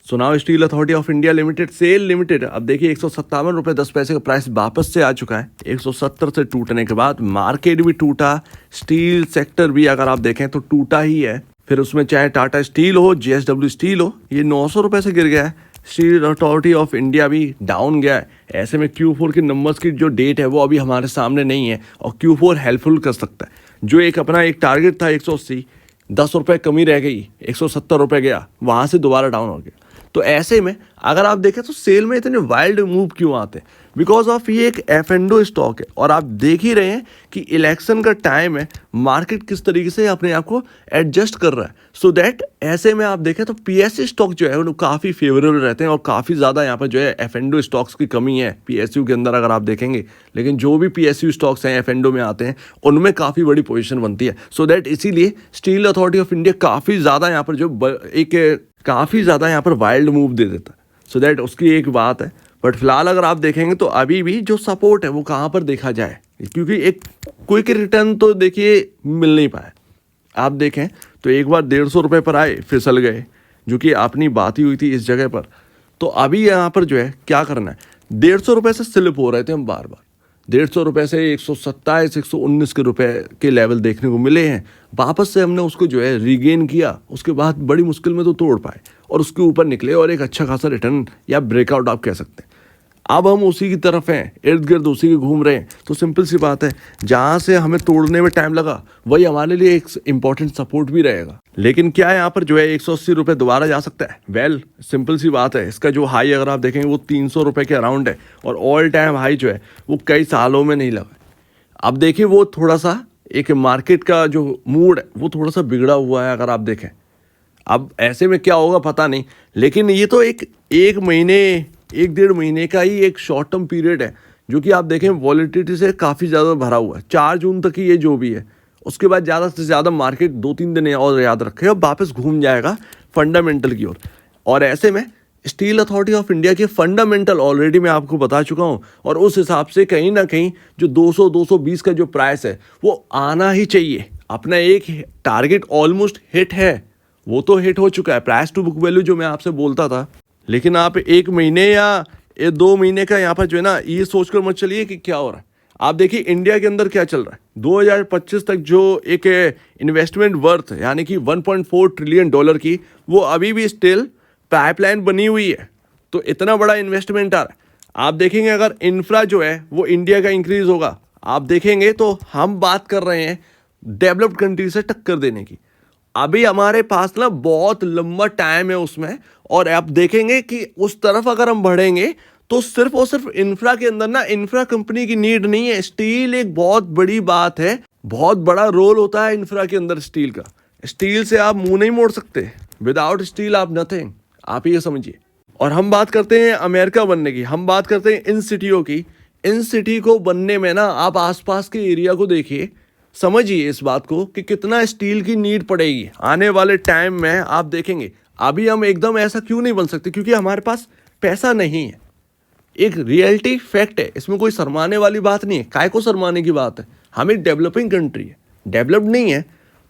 So now steel authority of India limited SAIL limited, अब देखिए 157 रुपये 10 पैसे का प्राइस वापस से आ चुका है। 170 से टूटने के बाद मार्केट भी टूटा, स्टील सेक्टर भी अगर आप देखें तो टूटा ही है। फिर उसमें चाहे टाटा स्टील हो, JSW स्टील हो, ये 900 रुपये से गिर गया है। स्टील अथॉरिटी ऑफ इंडिया भी डाउन गया है। ऐसे में Q4 के नंबर्स की जो डेट है वो अभी हमारे सामने नहीं है और Q4 हेल्पफुल कर सकता है। जो एक अपना एक टारगेट था 180, 10 रुपये कमी रह गई, 170 रुपये गया, वहाँ से दोबारा डाउन हो गया। तो ऐसे में अगर आप देखें तो सेल में इतने वाइल्ड मूव क्यों आते हैं? बिकॉज ऑफ ये एक F&O स्टॉक है और आप देख ही रहे हैं कि इलेक्शन का टाइम है, मार्केट किस तरीके से अपने आप को एडजस्ट कर रहा है। सो दैट ऐसे में आप देखें तो PSU स्टॉक जो है वो काफ़ी फेवरेबल रहते हैं और काफ़ी ज़्यादा यहाँ पर जो है F&O स्टॉक्स की कमी है PSU के अंदर अगर आप देखेंगे। लेकिन जो भी PSU स्टॉक्स हैं F&O में आते हैं उनमें काफ़ी बड़ी पोजीशन बनती है। सो दैट इसीलिए स्टील अथॉरिटी ऑफ इंडिया काफ़ी ज़्यादा यहाँ पर जो काफ़ी ज़्यादा यहाँ पर वाइल्ड मूव दे देता है। सो दैट उसकी एक बात है। बट फिलहाल अगर आप देखेंगे तो अभी भी जो सपोर्ट है वो कहाँ पर देखा जाए, क्योंकि एक क्विक रिटर्न तो देखिए मिल नहीं पाया। आप देखें तो एक बार 150 रुपये पर आए, फिसल गए, जो कि अपनी बात ही हुई थी इस जगह पर। तो अभी यहाँ पर जो है क्या करना है, 150 रुपये से स्लिप हो रहे थे हम बार बार। 150 रुपये से 127, 119 के रुपए के लेवल देखने को मिले हैं। वापस से हमने उसको जो है रीगेन किया, उसके बाद बड़ी मुश्किल में तो तोड़ पाए और उसके ऊपर निकले और एक अच्छा खासा रिटर्न या ब्रेकआउट आप कह सकते हैं। अब हम उसी की तरफ हैं, इर्द गिर्द उसी के घूम रहे हैं। तो सिंपल सी बात है, जहाँ से हमें तोड़ने में टाइम लगा वही हमारे लिए एक इंपॉर्टेंट सपोर्ट भी रहेगा। लेकिन क्या यहाँ पर जो है 180 रुपये दोबारा जा सकता है? वेल सिंपल सी बात है, इसका जो हाई अगर आप देखेंगे वो 300 रुपये के अराउंड है और ऑल टाइम हाई जो है वो कई सालों में नहीं लगा। अब देखिए वो थोड़ा सा एक मार्केट का जो मूड है वो थोड़ा सा बिगड़ा हुआ है अगर आप देखें। अब ऐसे में क्या होगा पता नहीं, लेकिन ये तो एक महीने 1-1.5 महीने का ही एक शॉर्ट टर्म पीरियड है, जो कि आप देखें वॉलेटिलिटी से काफ़ी ज़्यादा भरा हुआ है। 4 जून तक ही ये जो भी है, उसके बाद ज़्यादा से ज़्यादा मार्केट 2-3 दिन और याद रखें और वापस घूम जाएगा फंडामेंटल की ओर। और ऐसे में स्टील अथॉरिटी ऑफ इंडिया के फंडामेंटल ऑलरेडी मैं आपको बता चुका हूँ और उस हिसाब से कहीं ना कहीं जो 200-220 का जो प्राइस है वो आना ही चाहिए। अपना एक टारगेट ऑलमोस्ट हिट है, वो तो हिट हो चुका है, प्राइस टू बुक वैल्यू जो मैं आपसे बोलता था। लेकिन आप 1 महीने या 2 महीने का यहाँ पर जो है ना ये सोचकर मत चलिए कि क्या हो रहा है। आप देखिए इंडिया के अंदर क्या चल रहा है। 2025 तक जो एक इन्वेस्टमेंट वर्थ यानी कि $1.4 ट्रिलियन की वो अभी भी स्टिल पाइपलाइन बनी हुई है। तो इतना बड़ा इन्वेस्टमेंट आ रहा है। आप देखेंगे अगर इंफ्रा जो है वो इंडिया का इंक्रीज होगा, आप देखेंगे तो हम बात कर रहे हैं डेवलप्ड कंट्री से टक्कर देने की। अभी हमारे पास ना बहुत लंबा टाइम है उसमें, और आप देखेंगे कि उस तरफ अगर हम बढ़ेंगे तो सिर्फ और सिर्फ इंफ्रा के अंदर ना इंफ्रा कंपनी की नीड नहीं है। स्टील एक बहुत बड़ी बात है, बहुत बड़ा रोल होता है इंफ्रा के अंदर स्टील का। स्टील से आप मुंह नहीं मोड़ सकते, विदाउट स्टील आप नथिंग, आप ये समझिए। और हम बात करते हैं अमेरिका बनने की, हम बात करते हैं इन सिटियों की। इन सिटी को बनने में ना आप आसपास के एरिया को देखिए, समझिए इस बात को कि कितना स्टील की नीड पड़ेगी आने वाले टाइम में। आप देखेंगे अभी हम एकदम ऐसा क्यों नहीं बन सकते, क्योंकि हमारे पास पैसा नहीं है। एक रियलिटी फैक्ट है, इसमें कोई शर्माने वाली बात नहीं है। काय को शर्माने की बात है? हम एक डेवलपिंग कंट्री है, डेवलप्ड नहीं है।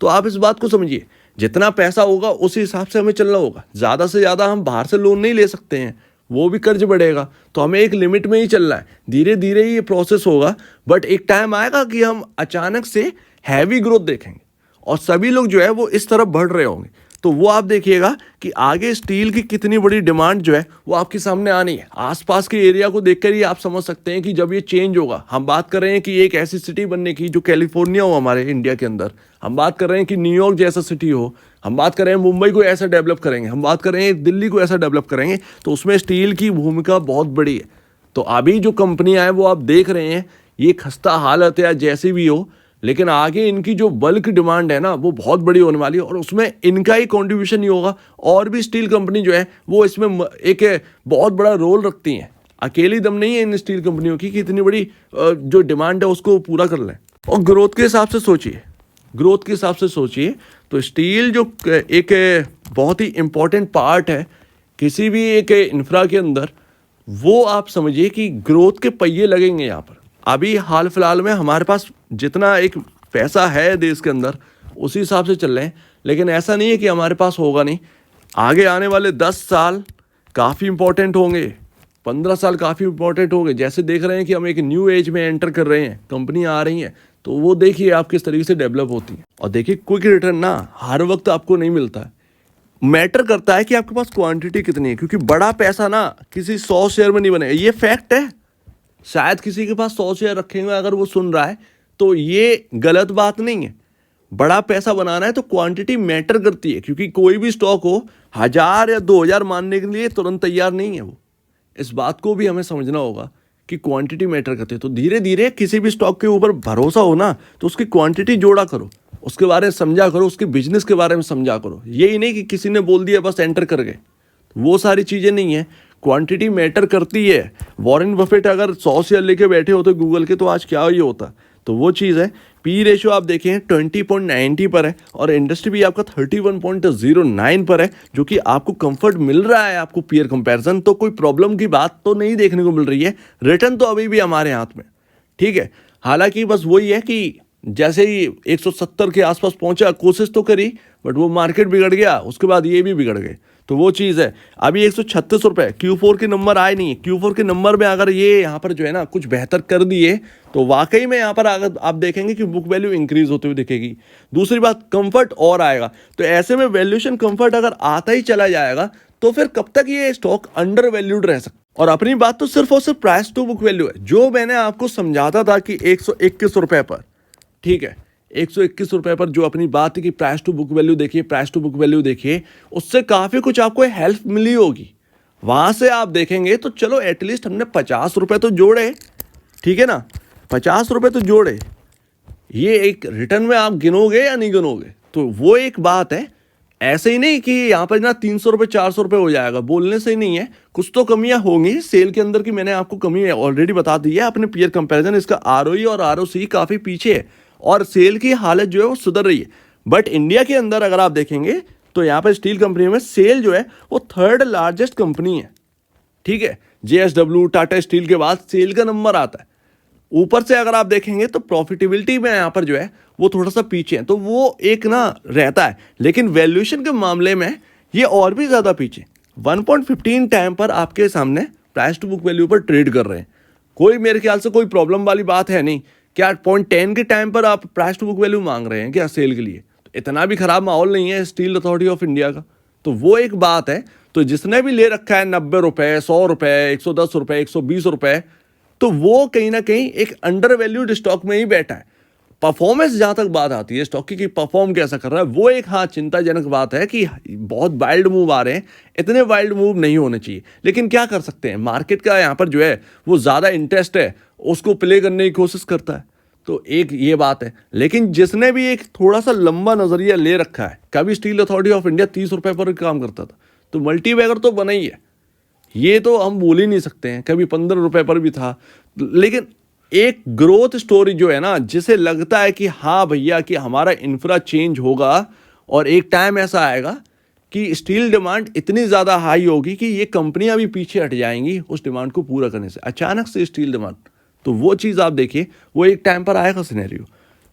तो आप इस बात को समझिए, जितना पैसा होगा उसी हिसाब से हमें चलना होगा। ज़्यादा से ज़्यादा हम बाहर से लोन नहीं ले सकते हैं, वो भी कर्ज बढ़ेगा। तो हमें एक लिमिट में ही चलना है, धीरे धीरे ही ये प्रोसेस होगा। बट एक टाइम आएगा कि हम अचानक से हैवी ग्रोथ देखेंगे और सभी लोग जो है वो इस तरफ बढ़ रहे होंगे। तो वो आप देखिएगा कि आगे स्टील की कितनी बड़ी डिमांड जो है वो आपके सामने आनी है। आसपास के एरिया को देखकर ही आप समझ सकते हैं कि जब ये चेंज होगा। हम बात कर रहे हैं कि एक ऐसी सिटी बनने की जो कैलिफोर्निया हो हमारे इंडिया के अंदर, हम बात कर रहे हैं कि न्यूयॉर्क जैसा सिटी हो, हम बात कर रहे हैं मुंबई को ऐसा डेवलप करेंगे, हम बात कर रहे हैं दिल्ली को ऐसा डेवलप करेंगे। तो उसमें स्टील की भूमिका बहुत बड़ी है। तो अभी जो कंपनियां हैं वो आप देख रहे हैं, ये खस्ता हालत है या जैसी भी हो, लेकिन आगे इनकी जो बल्क डिमांड है ना वो बहुत बड़ी होने वाली है और उसमें इनका ही कंट्रीब्यूशन नहीं होगा। और भी स्टील कंपनी जो है वो इसमें एक बहुत बड़ा रोल रखती हैं। अकेली दम नहीं है इन स्टील कंपनियों की कि इतनी बड़ी जो डिमांड है उसको पूरा कर लें। और ग्रोथ के हिसाब से सोचिए, ग्रोथ के हिसाब से सोचिए तो स्टील जो एक बहुत ही इम्पॉर्टेंट पार्ट है किसी भी एक इंफ्रा के अंदर, वो आप समझिए कि ग्रोथ के पहिए लगेंगे यहाँ पर। अभी हाल फिलहाल में हमारे पास जितना एक पैसा है देश के अंदर उसी हिसाब से चल रहे हैं, लेकिन ऐसा नहीं है कि हमारे पास होगा नहीं। आगे आने वाले 10 साल काफ़ी इंपॉर्टेंट होंगे। 15 साल काफ़ी इंपॉर्टेंट होंगे। जैसे देख रहे हैं कि हम एक न्यू एज में एंटर कर रहे हैं, कंपनियां आ रही हैं, तो वो देखिए आप किस तरीके से डेवलप होती हैं। और देखिए क्विक रिटर्न ना हर वक्त आपको नहीं मिलता है। मैटर करता है कि आपके पास क्वांटिटी कितनी है, क्योंकि बड़ा पैसा ना किसी 100 शेयर में नहीं बनेगा। ये फैक्ट है। शायद किसी के पास 100 शेयर रखेंगे, अगर वो सुन रहा है तो ये गलत बात नहीं है। बड़ा पैसा बनाना है तो क्वांटिटी मैटर करती है, क्योंकि कोई भी स्टॉक हो 1000 या 2000 मानने के लिए तुरंत तैयार नहीं है वो। इस बात को भी हमें समझना होगा कि क्वांटिटी मैटर करती है। तो धीरे धीरे किसी भी स्टॉक के ऊपर भरोसा हो ना, तो उसकी क्वांटिटी जोड़ा करो, उसके बारे में समझा करो, उसके बिजनेस के बारे में समझा करो। यही नहीं कि किसी ने बोल दिया बस एंटर कर गए, वो सारी चीज़ें नहीं है। क्वांटिटी मैटर करती है। वॉरेन बफेट अगर 100 शेयर लेके बैठे होते गूगल के, तो आज क्या ये होता। तो वो चीज़ है। पी रेशियो आप देखें 20.90 पर है, और इंडस्ट्री भी आपका 31.09 पर है, जो कि आपको कंफर्ट मिल रहा है। आपको पीयर कंपैरिजन, तो कोई प्रॉब्लम की बात तो नहीं देखने को मिल रही है। रिटर्न तो अभी भी हमारे हाथ में, ठीक है। हालांकि बस वही है कि जैसे ही 170 के आसपास पहुंचा, कोशिश तो करी, बट वो मार्केट बिगड़ गया, उसके बाद ये भी बिगड़ गए। तो वो चीज़ है। अभी 136 रुपये Q4 के नंबर आए नहीं। Q4 के नंबर में अगर ये यहाँ पर जो है ना कुछ बेहतर कर दिए, तो वाकई में यहाँ पर अगर आप देखेंगे कि बुक वैल्यू इंक्रीज होते हुए दिखेगी। दूसरी बात, कंफर्ट और आएगा। तो ऐसे में वैल्यूएशन कंफर्ट अगर आता ही चला जाएगा, तो फिर कब तक ये स्टॉक अंडर वैल्यूड रह सकता। और अपनी बात तो सिर्फ और सिर्फ प्राइस टू बुक वैल्यू है। जो मैंने आपको समझाता था कि 121 रुपये पर, ठीक है, 121 रुपये पर जो अपनी बात है कि प्राइस टू बुक वैल्यू देखिए, प्राइस टू बुक वैल्यू देखिए, उससे काफ़ी कुछ आपको हेल्प मिली होगी। वहाँ से आप देखेंगे तो चलो एटलीस्ट हमने 50 रुपये तो जोड़े, ठीक है ना, 50 रुपये तो जोड़े। ये एक रिटर्न में आप गिनोगे या नहीं गिनोगे, तो वो एक बात है। ऐसे ही नहीं कि यहाँ पर ना 300 रुपये 400 रुपये हो जाएगा, बोलने से ही नहीं है। कुछ तो कमियां होंगी सेल के अंदर की, मैंने आपको कमी ऑलरेडी बता दी है। अपने पीयर कंपैरिजन, इसका ROE और ROC काफ़ी पीछे है, और सेल की हालत जो है वो सुधर रही है। बट इंडिया के अंदर अगर आप देखेंगे तो यहाँ पर स्टील कंपनी में सेल जो है वो 3rd लार्जेस्ट कंपनी है, ठीक है। JSW, टाटा स्टील के बाद सेल का नंबर आता है। ऊपर से अगर आप देखेंगे तो प्रॉफिटेबिलिटी में यहाँ पर जो है वो थोड़ा सा पीछे है, तो वो एक ना रहता है। लेकिन वैल्यूएशन के मामले में ये और भी ज़्यादा पीछे, 1.15 टाइम पर आपके सामने प्राइस टू बुक वैल्यू पर ट्रेड कर रहे हैं। कोई मेरे ख्याल से कोई प्रॉब्लम वाली बात है नहीं। क्या 0.10 के टाइम पर आप प्राइस टू बुक वैल्यू मांग रहे हैं क्या सेल के लिए? तो इतना भी खराब माहौल नहीं है स्टील अथॉरिटी ऑफ इंडिया का। तो वो एक बात है। तो जिसने भी ले रखा है 90 रुपये, 100 रुपये, 110 रुपये, 120 रुपये, तो वो कहीं ना कहीं एक अंडर वैल्यूड स्टॉक में ही बैठा है। परफॉर्मेंस जहाँ तक बात आती है स्टॉक की कि परफॉर्म कैसा कर रहा है, वो एक हाँ चिंताजनक बात है कि बहुत वाइल्ड मूव आ रहे हैं। इतने वाइल्ड मूव नहीं होने चाहिए, लेकिन क्या कर सकते हैं, मार्केट का यहाँ पर जो है वो ज़्यादा इंटरेस्ट है, उसको प्ले करने की कोशिश करता है। तो एक ये बात है। लेकिन जिसने भी एक थोड़ा सा लंबा नज़रिया ले रखा है, कभी स्टील अथॉरिटी ऑफ इंडिया 30 रुपये पर काम करता था, तो मल्टीबैगर तो बना ही है, ये तो हम बोल ही नहीं सकते हैं। कभी 15 रुपये पर भी था। लेकिन एक ग्रोथ स्टोरी जो है ना, जिसे लगता है कि हाँ भैया कि हमारा इंफ्रा चेंज होगा और एक टाइम ऐसा आएगा कि स्टील डिमांड इतनी ज़्यादा हाई होगी कि ये कंपनियां भी पीछे हट जाएंगी उस डिमांड को पूरा करने से, अचानक से स्टील डिमांड। तो वो चीज़ आप देखिए, वो एक टाइम पर आएगा सिनेरियो।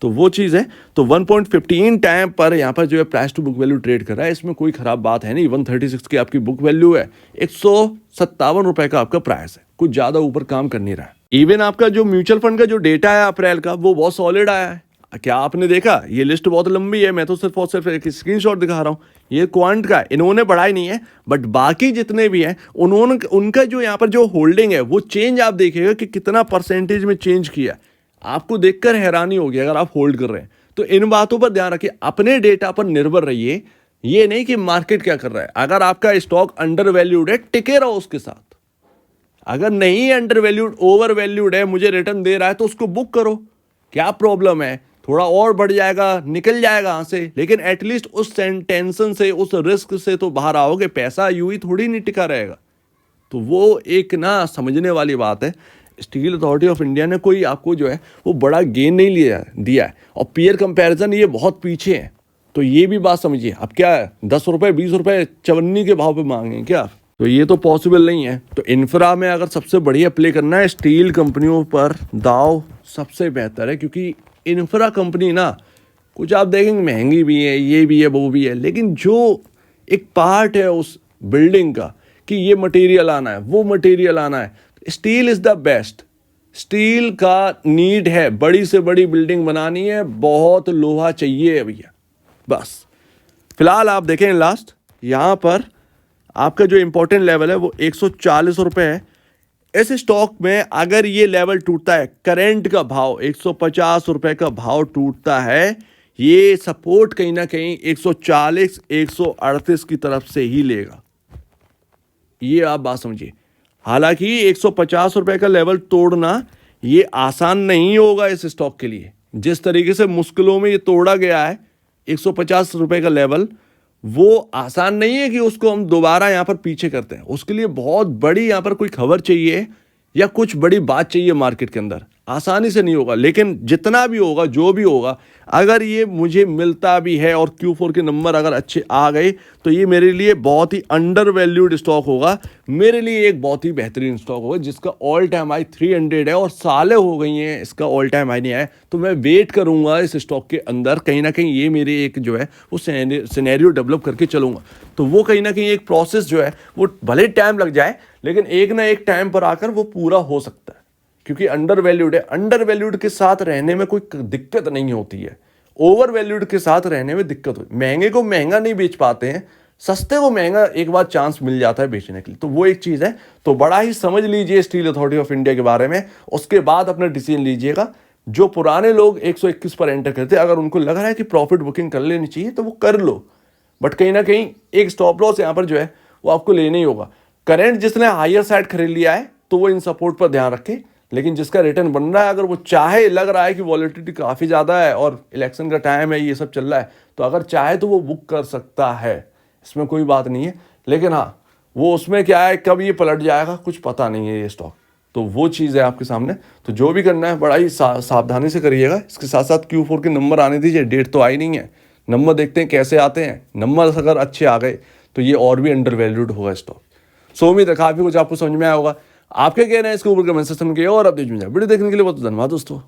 तो वो चीज़ है। तो 1.15 टाइम पर यहाँ पर जो है price to book value trade कर रहा है, इसमें कोई ख़राब बात है नहीं। 136 की आपकी बुक वैल्यू है, 157 रुपये का आपका प्राइस है, कुछ ज़्यादा ऊपर काम कर नहीं रहा है। इवन आपका जो म्यूचुअल फंड का जो डेटा है अप्रैल का, वो बहुत सॉलिड आया है। क्या आपने देखा? ये लिस्ट बहुत लंबी है, मैं तो सिर्फ और सिर्फ एक स्क्रीनशॉट दिखा रहा हूँ। ये क्वांट का इन्होंने बढ़ाई नहीं है, बट बाकी जितने भी हैं उन्होंने, उनका जो यहाँ पर जो होल्डिंग है वो चेंज आप देखिएगा कि कितना परसेंटेज में चेंज किया। आपको देखकर हैरानी होगी अगर आप होल्ड कर रहे हैं। तो इन बातों पर ध्यान रखिए, अपने डेटा पर निर्भर रहिए, ये नहीं कि मार्केट क्या कर रहा है। अगर आपका स्टॉक अंडर वैल्यूड है, टिके रहो उसके साथ। अगर नहीं अंडर वैल्यूड, ओवर वैल्यूड है, मुझे रिटर्न दे रहा है, तो उसको बुक करो। क्या प्रॉब्लम है? थोड़ा और बढ़ जाएगा, निकल जाएगा यहाँ से, लेकिन एटलीस्ट उस टेंशन से, उस रिस्क से तो बाहर आओगे। पैसा यूं ही थोड़ी नहीं टिका रहेगा। तो वो एक ना समझने वाली बात है। स्टील अथॉरिटी ऑफ इंडिया ने कोई आपको जो है वो बड़ा गेन नहीं दिया है, और पीयर कंपैरिजन ये बहुत पीछे है। तो ये भी बात समझिए। अब क्या है, 10 रुपये 20 रुपये चवन्नी के भाव पे मांगें क्या? तो ये तो पॉसिबल नहीं है। तो इंफ्रा में अगर सबसे बढ़िया प्ले करना है, स्टील कंपनियों पर दाव सबसे बेहतर है, क्योंकि इंफ्रा कंपनी ना कुछ आप देखेंगे महंगी भी है, ये भी है, वो भी है, लेकिन जो एक पार्ट है उस बिल्डिंग का, कि ये मटेरियल आना है, वो मटेरियल आना है। Steel is the best. Steel का नीड है, बड़ी से बड़ी बिल्डिंग बनानी है, बहुत लोहा चाहिए भैया। बस फिलहाल आप देखें लास्ट यहां पर आपका जो इंपॉर्टेंट लेवल है वो 140 रुपए है। इस स्टॉक में अगर ये लेवल टूटता है, करंट का भाव 150 रुपए का भाव टूटता है, ये सपोर्ट कहीं ना कहीं 140 138 की तरफ से ही लेगा। ये आप बात समझिए। हालांकि 150 रुपए का लेवल तोड़ना ये आसान नहीं होगा इस स्टॉक के लिए। जिस तरीके से मुश्किलों में ये तोड़ा गया है 150 रुपए का लेवल, वो आसान नहीं है कि उसको हम दोबारा यहां पर पीछे करते हैं। उसके लिए बहुत बड़ी यहां पर कोई खबर चाहिए या कुछ बड़ी बात चाहिए मार्केट के अंदर। आसानी से नहीं होगा, लेकिन जितना भी होगा, जो भी होगा, अगर ये मुझे मिलता भी है और Q4 के नंबर अगर अच्छे आ गए तो ये मेरे लिए बहुत ही अंडर वैल्यूड स्टॉक होगा। मेरे लिए एक बहुत ही बेहतरीन स्टॉक होगा जिसका ऑल टाइम हाई 300 है और सालें हो गई हैं इसका ऑल टाइम हाई नहीं आया। तो मैं वेट करूंगा इस स्टॉक के अंदर, कहीं ना कहीं ये मेरे एक जो है वो सिनेरियो डेवलप करके चलूंगा। तो वो कहीं ना कहीं एक प्रोसेस जो है वो भले टाइम लग जाए, लेकिन एक ना एक टाइम पर आकर वो पूरा हो सकता है, क्योंकि अंडर वैल्यूड है। अंडर वैल्यूड के साथ रहने में कोई दिक्कत नहीं होती है, ओवर वैल्यूड के साथ रहने में दिक्कत होती है। महंगे को महंगा नहीं बेच पाते हैं, सस्ते को महंगा एक बार चांस मिल जाता है बेचने के लिए। तो वो एक चीज़ है। तो बड़ा ही समझ लीजिए स्टील अथॉरिटी ऑफ इंडिया के बारे में, उसके बाद अपना डिसीजन लीजिएगा। जो पुराने लोग 121 पर एंटर करते, अगर उनको लग रहा है कि प्रॉफिट बुकिंग कर लेनी चाहिए तो वो कर लो, बट कहीं ना कहीं एक स्टॉप लॉस यहाँ पर जो है वो आपको लेना ही होगा। करंट जिसने हायर साइड खरीद लिया है तो वो इन सपोर्ट पर ध्यान रखे, लेकिन जिसका रिटर्न बन रहा है, अगर वो चाहे, लग रहा है कि वॉलेटिलिटी काफ़ी ज़्यादा है और इलेक्शन का टाइम है, ये सब चल रहा है, तो अगर चाहे तो वो बुक कर सकता है, इसमें कोई बात नहीं है। लेकिन हाँ, वो उसमें क्या है, कब ये पलट जाएगा कुछ पता नहीं है ये स्टॉक। तो वो चीज़ है आपके सामने। तो जो भी करना है बड़ा ही सावधानी से करिएगा। इसके साथ साथ Q4 के नंबर आने दीजिए, डेट तो आई नहीं है, नंबर देखते हैं कैसे आते हैं। नंबर अगर अच्छे आ गए तो ये और भी अंडर वैल्यूड होगा स्टॉक। सो उम्मीद है काफ़ी कुछ आपको समझ में आया होगा। आपके कहना है इसके ऊपर कमेंट सेक्शन में, और अपडेट मिल जाए। वीडियो देखने के लिए बहुत धन्यवाद दोस्तों।